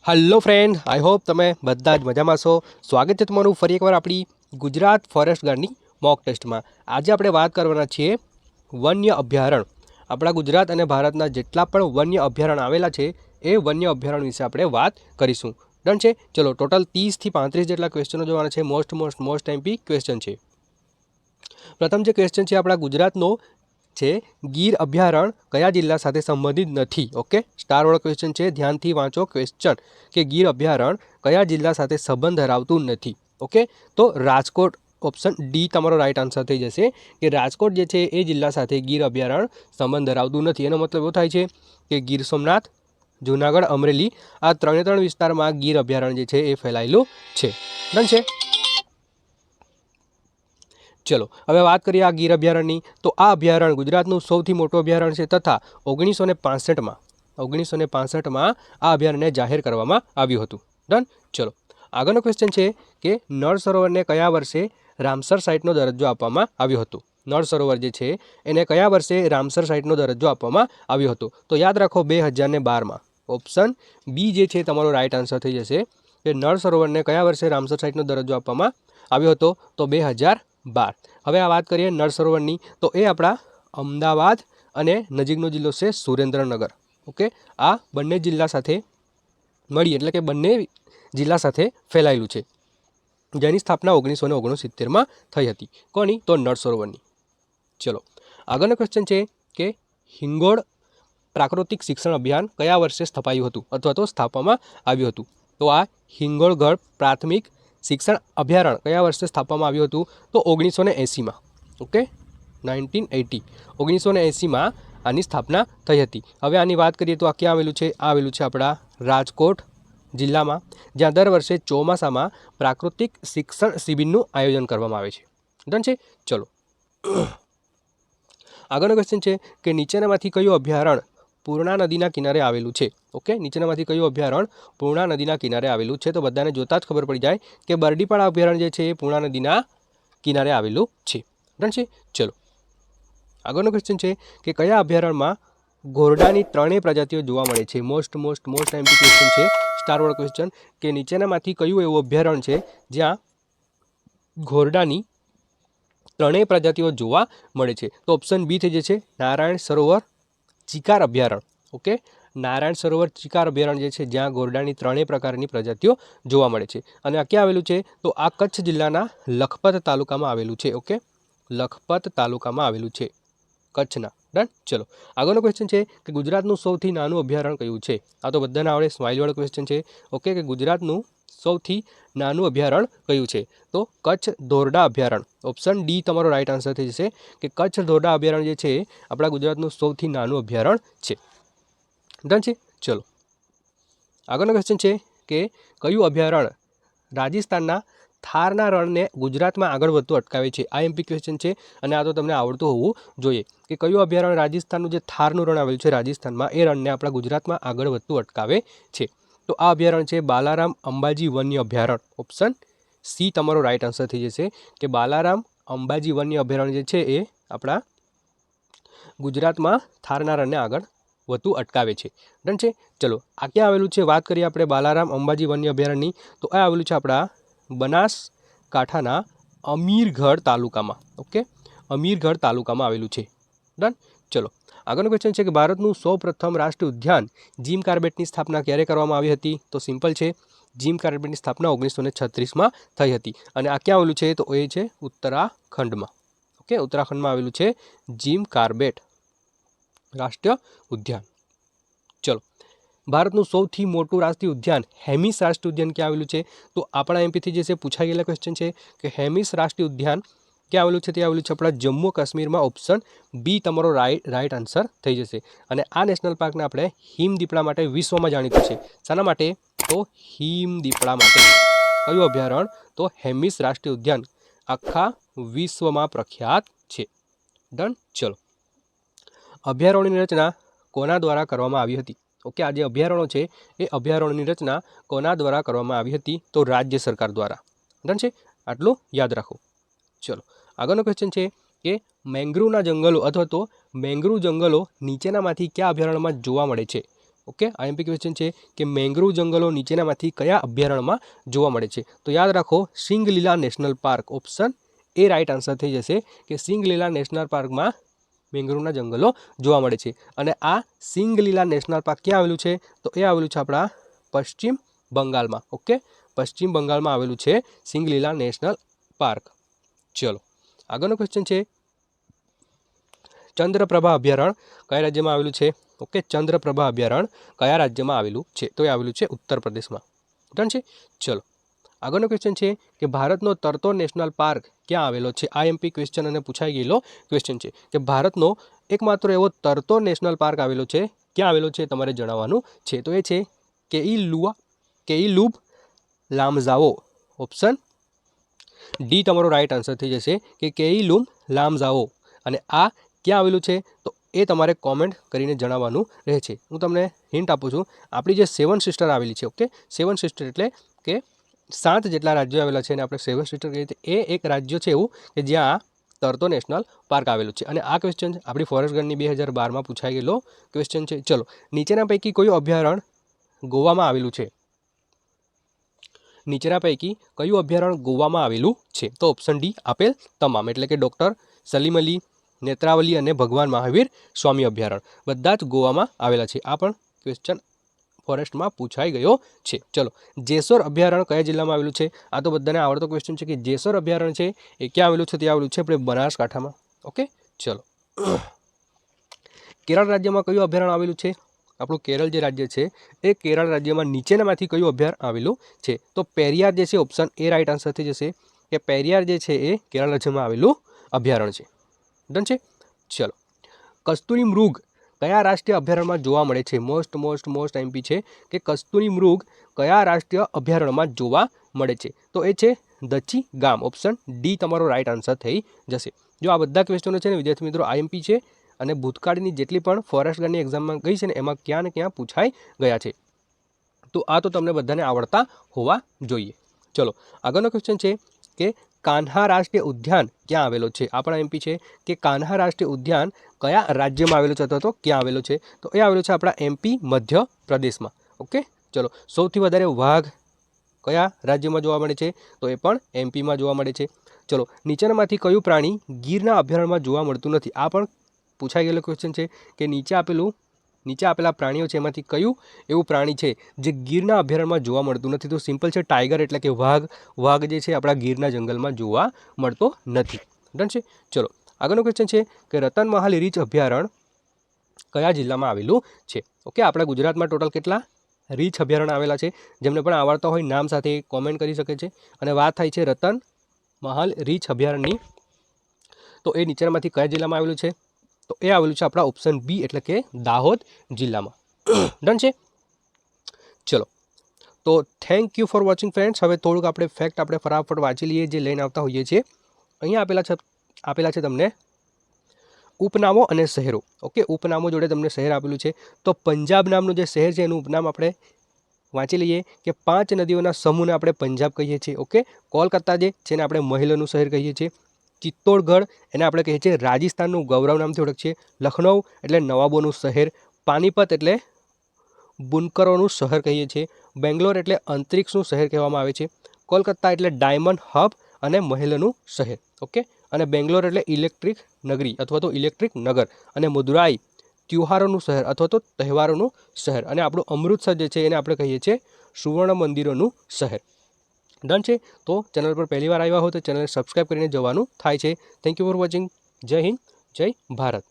Hello friend, I hope તમે બધા જ મજામાં છો। સ્વાગત છે તમારું ફરી એકવાર આપણી ગુજરાત ફોરેસ્ટ ગાર્ડની મોક ટેસ્ટમાં। આજે આપણે વાત કરવાના છીએ વન્ય અભયારણ્ય। આપણા ગુજરાત અને ભારતના જેટલા પણ વન્ય અભયારણ્ય આવેલા છે એ વન્ય અભયારણ્ય વિશે આપણે વાત કરીશું। ડન છે? ચલો, ટોટલ 30 થી 35 જેટલા ક્વેશ્ચનો જોવાના છે। મોસ્ટ એમપી ક્વેશ્ચન છે। પ્રથમ જે ક્વેશ્ચન છે આપણા ગુજરાતનો છે, ગીર અભયારણ્ય કયા જિલ્લા સાથે સંબંધિત નથી? ઓકે, સ્ટાર વાળો ક્વેશ્ચન છે, ધ્યાનથી વાંચો ક્વેશ્ચન કે ગીર અભયારણ્ય કયા જિલ્લા સાથે સંબંધ ધરાવતું નથી? ઓકે, તો રાજકોટ, ઓપ્શન ડી તમારો રાઈટ આન્સર થઈ જશે કે રાજકોટ જે છે એ જિલ્લા સાથે ગીર અભયારણ્ય સંબંધ ધરાવતું નથી। એનો મતલબ એવો થાય છે કે ગીર સોમનાથ, જૂનાગઢ, અમરેલી આ ત્રણે વિસ્તારમાં ગીર અભયારણ્ય જે છે એ ફેલાયેલું છે। ડન છે? ચલો, હવે વાત કરીએ આ ગીર અભયારણ્યની। તો આ અભયારણ્ય ગુજરાતનું સૌથી મોટું અભયારણ્ય છે તથા 1965માં આ અભયારણ્યને જાહેર કરવામાં આવ્યું હતું। ડન? ચલો, આગળનો ક્વેશ્ચન છે કે નળ સરોવરને કયા વર્ષે રામસર સાઇટનો દરજ્જો આપવામાં આવ્યો હતો? નળ સરોવર જે છે એને કયા વર્ષે રામસર સાઇટનો દરજ્જો આપવામાં આવ્યો હતો? તો યાદ રાખો 2012માં। ઓપ્શન બી જે છે તમારો રાઈટ આન્સર થઈ જશે કે નળ સરોવરને કયા વર્ષે રામસર સાઇટનો દરજ્જો આપવામાં આવ્યો હતો? તો 2012। હવે આ વાત કરીએ નળ સરોવરની, તો એ આપણા અમદાવાદ અને નજીકનો જિલ્લો છે સુરેન્દ્રનગર। ઓકે, આ બંને જિલ્લા સાથે મળી એટલે કે બંને જિલ્લા સાથે ફેલાયેલું છે, જેની સ્થાપના 1969માં થઈ હતી। કોની? તો નળ સરોવરની। ચલો, આગળનો ક્વેશ્ચન છે કે હિંગોળ પ્રાકૃતિક શિક્ષણ અભિયાન કયા વર્ષે સ્થપાયું હતું અથવા તો સ્થાપવામાં આવ્યું હતું? તો આ હિંગોળગઢ પ્રાથમિક શિક્ષણ અભયારણ્ય કયા વર્ષે સ્થાપવામાં આવ્યું હતું? તો 1980માં। ઓકે, 1980, 1980માં આની સ્થાપના થઈ હતી। હવે આની વાત કરીએ તો આ ક્યાં આવેલું છે? આ આવેલું છે આપણા રાજકોટ જિલ્લામાં, જ્યાં દર વર્ષે ચોમાસામાં પ્રાકૃતિક શિક્ષણ શિબિરનું આયોજન કરવામાં આવે છે। ડન છે? ચલો, આગળનો ક્વેશ્ચન છે કે નીચેનામાંથી કયું અભયારણ્ય પૂર્ણા નદીના કિનારે આવેલું છે? ઓકે, નીચેનામાંથી કયું અભયારણ્ય પૂર્ણા નદીના કિનારે આવેલું છે? તો બધાને જોતા જ ખબર પડી જાય કે બરડીપાડા અભયારણ્ય જે છે એ પૂર્ણા નદીના કિનારે આવેલું છે। ડન છે? ચલો, આગળનો ક્વેશ્ચન છે કે કયા અભયારણ્યમાં ઘોરડાની ત્રણેય પ્રજાતિઓ જોવા મળે છે? મોસ્ટ એમપી ક્વેશ્ચન છે, સ્ટાર વાળો ક્વેશ્ચન કે નીચેનામાંથી કયું એવું અભયારણ્ય છે જ્યાં ઘોરડાની ત્રણેય પ્રજાતિઓ જોવા મળે છે? તો ઓપ્શન બી થઈ જશે નારાયણ સરોવર ચિકાર અભયારણ્ય। ઓકે, નારાયણ સરોવર ચિકાર અભયારણ્ય જે છે જ્યાં ઘોરડાની ત્રણેય પ્રકારની પ્રજાતિઓ જોવા મળે છે। અને આ ક્યાં આવેલું છે? તો આ કચ્છ જિલ્લાના લખપત તાલુકામાં આવેલું છે। ઓકે, લખપત તાલુકામાં આવેલું છે કચ્છના। ડન? ચલો, આગળનો ક્વેશ્ચન છે કે ગુજરાતનું સૌથી નાનું અભયારણ્ય કયું છે? આ તો બધાને આવડે, સ્માઇલ વાળો ક્વેશ્ચન છે। ઓકે, કે ગુજરાતનું સૌથી નાનું અભયારણ્ય કયું છે? તો કચ્છ ધોરડા અભયારણ્ય। ઓપ્શન ડી તમારો રાઈટ આન્સર થઈ જશે કે કચ્છ ધોરડા અભયારણ્ય જે છે આપણા ગુજરાતનું સૌથી નાનું અભયારણ્ય છે। ડન છે? ચલો, આગળનો ક્વેશ્ચન છે કે કયું અભયારણ્ય રાજસ્થાનના થારના રણને ગુજરાતમાં આગળ વધતું અટકાવે છે? આ એમપી ક્વેશ્ચન છે અને આ તો તમને આવડતું હોવું જોઈએ કે કયું અભયારણ્ય રાજસ્થાનનું જે થારનું રણ આવેલું છે રાજસ્થાનમાં, એ રણને આપણા ગુજરાતમાં આગળ વધતું અટકાવે છે? તો આ અભયારણ્ય છે બાલારામ અંબાજી વન્ય અભયારણ્ય। ઓપ્શન સી તમારો રાઈટ આન્સર થઈ જશે કે બાલારામ અંબાજી વન્ય અભયારણ્ય જે છે એ આપણા ગુજરાતમાં થારના રણને આગળ વધતું અટકાવે છે। ડન છે? ચલો, આ ક્યાં આવેલું છે? વાત કરીએ આપણે બાલારામ અંબાજી વન્ય અભયારણ્યની, તો આ આવેલું છે આપણા બનાસકાંઠાના અમીરગઢ તાલુકામાં। ઓકે, અમીરગઢ તાલુકામાં આવેલું છે। ડન? ચલો, આગળનો ક્વેશ્ચન છે કે ભારતનું સૌપ્રથમ રાષ્ટ્રીય ઉદ્યાન જીમ કાર્બેટની સ્થાપના ક્યારે કરવામાં આવી હતી? તો સિમ્પલ છે, જીમ કાર્બેટની સ્થાપના 1936માં થઈ હતી। અને આ ક્યાં આવેલું છે? તો એ છે ઉત્તરાખંડમાં। ઓકે, ઉત્તરાખંડમાં આવેલું છે જીમ કાર્બેટ રાષ્ટ્રીય ઉદ્યાન। ચલો, ભારતનું સૌથી મોટું રાષ્ટ્રીય ઉદ્યાન હેમિસ રાષ્ટ્રીય ઉદ્યાન ક્યાં આવેલું છે? તો આપણા એમપીથી જે છે પૂછાઈ ગયેલા ક્વેશ્ચન છે કે હેમિસ રાષ્ટ્રીય ઉદ્યાન ક્યાં આવેલું છે? તે આવેલું છે આપણા જમ્મુ કાશ્મીરમાં। ઓપ્શન બી તમારો રાઈટ આન્સર થઈ જશે। અને આ નેશનલ પાર્કને આપણે હિમદીપડા માટે વિશ્વમાં જાણીતું છે। શાના માટે? તો હિમદીપડા માટે। કયું અભયારણ્ય? તો હેમિસ રાષ્ટ્રીય ઉદ્યાન આખા વિશ્વમાં પ્રખ્યાત છે। ડન? ચલો, અભયારણ્યની રચના કોના દ્વારા કરવામાં આવી હતી? ઓકે, આ જે અભયારણ્યો છે એ અભયારણ્યની રચના કોના દ્વારા કરવામાં આવી હતી? તો રાજ્ય સરકાર દ્વારા। ડન છે? આટલું યાદ રાખો। ચલો, આગળનો ક્વેશ્ચન છે કે મેંગ્રુવના જંગલો અથવા તો મેંગ્રુવ જંગલો નીચેનામાંથી કયા અભયારણ્યમાં જોવા મળે છે? ઓકે, આઈએમપી ક્વેશ્ચન છે કે મેંગ્રોવ જંગલો નીચેનામાંથી કયા અભયારણ્યમાં જોવા મળે છે? તો યાદ રાખો, Singalila national park, option A right answer થઈ જશે કે સિંગલીલા નેશનલ પાર્કમાં મેંગ્રોવના જંગલો જોવા મળે છે. અને આ સિંગલીલા નેશનલ પાર્ક ક્યાં આવેલું છે? તો એ આવેલું છે આપણા પશ્ચિમ બંગાળમાં. ઓકે, પશ્ચિમ બંગાળમાં આવેલું છે સિંગલીલા નેશનલ પાર્ક. ચલો, આગળનો ક્વેશ્ચન છે ચંદ્રપ્રભા અભયારણ્ય કયા રાજ્યમાં આવેલું છે? ઓકે, ચંદ્રપ્રભા અભયારણ્ય કયા રાજ્યમાં આવેલું છે? તો એ આવેલું છે ઉત્તર પ્રદેશમાં. ડન છે. ચલો, આગળનો ક્વેશ્ચન છે કે ભારતનો તરતો નેશનલ પાર્ક ક્યાં આવેલો છે? આઈએમપી ક્વેશ્ચન અને પૂછાઈ ગયેલો ક્વેશ્ચન છે કે ભારતનો એકમાત્ર એવો તરતો નેશનલ પાર્ક આવેલો છે, ક્યાં આવેલો છે તમારે જણાવવાનું છે. તો એ છે કેઈલુબ લામજાઓ. ઓપ્શન ડી તમારો રાઈટ આન્સર થઈ જશે કે કેઈલુમ લામજાઓ. અને આ ક્યાં આવેલું છે? તો એ તમારે કોમેન્ટ કરીને જણાવવાનું રહે છે. હું તમને હિન્ટ આપું છું, આપણી જે 7 સિસ્ટર આવેલી છે, ઓકે, 7 સિસ્ટર એટલે કે 7 જેટલા રાજ્યો આવેલા છે અને આપણે 7 સિસ્ટર કહીએ છીએ. એ એક રાજ્ય છે એવું કે જ્યાં તરતો નેશનલ પાર્ક આવેલું છે. અને આ ક્વેશ્ચન આપણી ફોરેસ્ટ ગાર્ડની 2012માં પૂછાઈ ગયેલો ક્વેશ્ચન છે. ચલો, નીચેના પૈકી કયું અભયારણ્ય ગોવામાં આવેલું છે? નીચેના પૈકી કયું અભયારણ્ય ગોવામાં આવેલું છે? તો ઓપ્શન ડી આપેલ તમામ, એટલે કે ડૉક્ટર સલીમ અલી, નેત્રાવલી અને ભગવાન મહાવીર સ્વામી અભયારણ્ય બધા જ ગોવામાં આવેલા છે. આ પણ ક્વેશ્ચન ફોરેસ્ટમાં પૂછાઈ ગયો છે. ચલો, જેસોર અભયારણ્ય કયા જિલ્લામાં આવેલું છે? આ તો બધાને આવડતો ક્વેશ્ચન છે કે જેસોર અભયારણ્ય છે એ ક્યાં આવેલું છે? તે આવેલું છે આપણે બનાસકાંઠામાં. ઓકે, ચલો, કેરળ રાજ્યમાં કયું અભયારણ્ય આવેલું છે? આપણું કેરળ જે રાજ્ય છે એ કેરળ રાજ્યમાં નીચેનામાંથી કયું અભયારણ્ય આવેલું છે? તો પેરિયાર જે છે, ઓપ્શન એ રાઈટ આન્સર થઈ જશે કે પેરિયાર જે છે એ કેરળ રાજ્યમાં આવેલું અભયારણ્ય છે. ડન છે. ચલો, કસ્તુરી મૃગ કયા રાષ્ટ્રીય અભયારણ્યમાં જોવા મળે છે? મોસ્ટ એમપી છે કે કસ્તુરી મૃગ કયા રાષ્ટ્રીય અભયારણ્યમાં જોવા મળે છે? તો એ છે દચ્ચી ગામ. ઓપ્શન ડી તમારો રાઈટ આન્સર થઈ જશે. જો આ બધા ક્વેશ્ચનો છે ને વિદ્યાર્થી મિત્રો આઈએમપી છે અને ભૂતકાળની જેટલી પણ ફોરેસ્ટ ગાર્ડની એક્ઝામમાં ગઈ છે ને એમાં ક્યાં ને ક્યાં પૂછાઈ ગયા છે. તો આ તો તમને બધાને આવડતા હોવા જોઈએ. ચલો, આગળનો ક્વેશ્ચન છે કે કાન્હા રાષ્ટ્રીય ઉદ્યાન ક્યાં આવેલો છે? આપણા એમપી છે કે કાન્હા રાષ્ટ્રીય ઉદ્યાન કયા રાજ્યમાં આવેલો છે અથવા તો ક્યાં આવેલો છે? તો એ આવેલો છે આપણા એમપી મધ્યપ્રદેશમાં. ઓકે, ચલો, સૌથી વધારે વાઘ કયા રાજ્યમાં જોવા મળે છે? તો એ પણ એમપીમાં જોવા મળે છે. ચલો, નીચેનામાંથી કયું પ્રાણી ગીરના અભયારણ્યમાં જોવા મળતું નથી? આ પણ પૂછાઈ ગયેલો ક્વેશ્ચન છે કે નીચે આપેલા પ્રાણીઓ છે એમાંથી કયું એવું પ્રાણી છે જે ગીરના અભયારણ્યમાં જોવા મળતું નથી? તો સિમ્પલ છે ટાઈગર, એટલે કે વાઘ જે છે આપણા ગીરના જંગલમાં જોવા મળતો નથી. ડન છે. ચલો, આગળનો ક્વેશ્ચન છે કે રતનમહાલ રીંછ અભયારણ્ય કયા જિલ્લામાં આવેલું છે? ઓકે, આપણા ગુજરાતમાં ટોટલ કેટલા રીંછ અભયારણ્ય આવેલા છે? જેમને પણ આવડતા હોય નામ સાથે કોમેન્ટ કરી શકે છે. અને વાત થાય છે રતનમહાલ રીંછ અભયારણ્યની, તો એ નીચેનામાંથી કયા જિલ્લામાં આવેલું છે? તો એ આવેલું છે આપણા ઓપ્શન બી, એટલે કે દાહોદ જિલ્લામાં. ડન છે. ચલો, તો thank you for watching friends. હવે થોડુંક આપણે ફેક્ટ આપણે ફટાફટ વાંચી લઈએ જે લઈને આવતા હોઈએ છીએ. અહીંયા આપેલા છે તમને ઉપનામો અને શહેરો. ઓકે, ઉપનામો જોડે તમને શહેર આપેલું છે. તો પંજાબ નામનું જે શહેર છે એનું ઉપનામ આપણે વાંચી લઈએ કે 5 નદીઓના સમૂહને આપણે પંજાબ કહીએ છીએ. ઓકે, કોલકાતા જે છે ને આપણે મહેલોનું શહેર કહીએ છીએ. ચિત્તોડગઢ એને આપણે કહીએ છીએ રાજસ્થાનનું ગૌરવ નામથી ઓળખીએ. લખનઉ એટલે નવાબોનું શહેર. પાનીપત એટલે બુનકરોનું શહેર કહીએ છીએ. બેંગ્લોર એટલે અંતરિક્ષનું શહેર કહેવામાં આવે છે. કોલકાતા એટલે ડાયમંડ હબ અને મહેલનું શહેર. ઓકે, અને બેંગ્લોર એટલે ઇલેક્ટ્રિક નગરી અથવા તો ઇલેક્ટ્રિક નગર. અને મદુરાઈ ત્યોહારોનું શહેર અથવા તો તહેવારોનું શહેર. અને આપણું અમૃતસર જે છે એને આપણે કહીએ છીએ સુવર્ણ મંદિરોનું શહેર. ડન છે. તો ચેનલ પર પહેલી વાર આવ્યા હો તો ચેનલને સબસ્ક્રાઈબ કરીને જવાનું થાય છે. Thank you for watching. જય હિન્દ, જય ભારત.